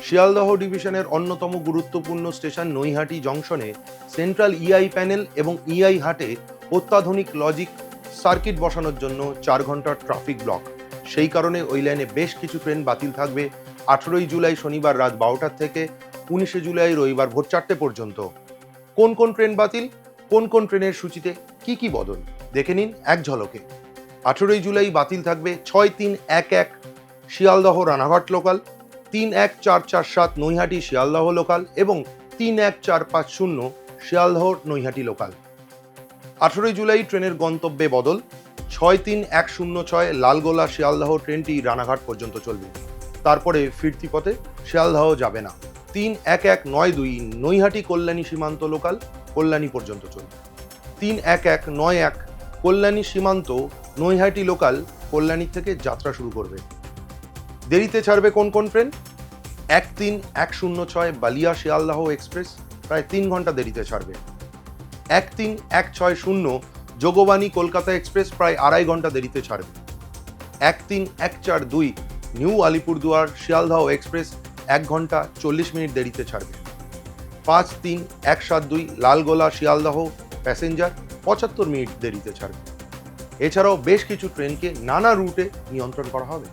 শিয়ালদহ ডিভিশনের অন্যতম গুরুত্বপূর্ণ স্টেশন নৈহাটি জংশনে সেন্ট্রাল ইআই প্যানেল এবং ইআই হাটে অত্যাধুনিক লজিক সার্কিট বসানোর জন্য 4 ঘন্টার ট্রাফিক ব্লক। সেই কারণে ওই লাইনে বেশ কিছু ট্রেন বাতিল থাকবে 18 জুলাই শনিবার রাত 12টার থেকে 19 জুলাই রবিবার ভোর 4টে পর্যন্ত। কোন কোন ট্রেন বাতিল, কোন কোন ট্রেনের সূচিতে কি কি বদল দেখে নিন এক ঝলকে। 18 জুলাই বাতিল থাকবে 6311 শিয়ালদহ রানাঘাট লোকাল, 31447 নৈহাটি শিয়ালদহ লোকাল এবং 31450 শিয়ালদহ নৈহাটি লোকাল। 18 জুলাই ট্রেনের গন্তব্যে বদল। 63106 লালগোলা শিয়ালদহ ট্রেনটি রানাঘাট পর্যন্ত চলবে, তারপরে ফিরতি পথে শিয়ালদহ যাবে না। 31192 নৈহাটি কল্যাণী সীমান্ত লোকাল কল্যাণী পর্যন্ত চলবে। 31191 কল্যাণী সীমান্ত নৈহাটি লোকাল কল্যাণী থেকে যাত্রা শুরু করবে। দেরিতে ছাড়বে কোন কোন ট্রেন? 13106 বালিয়া শিয়ালদহ এক্সপ্রেস প্রায় 3 ঘন্টা দেরিতে ছাড়বে। 13160 যোগবাণী কলকাতা এক্সপ্রেস প্রায় 2.5 ঘন্টা দেরিতে ছাড়বে। 13142 নিউ আলিপুরদুয়ার শিয়ালদহ এক্সপ্রেস 1 ঘন্টা 40 মিনিট দেরিতে ছাড়বে। 53172 লালগোলা শিয়ালদহ প্যাসেঞ্জার 75 মিনিট দেরিতে ছাড়বে। এছাড়াও বেশ কিছু ট্রেনকে নানা রুটে নিয়ন্ত্রণ করা হবে।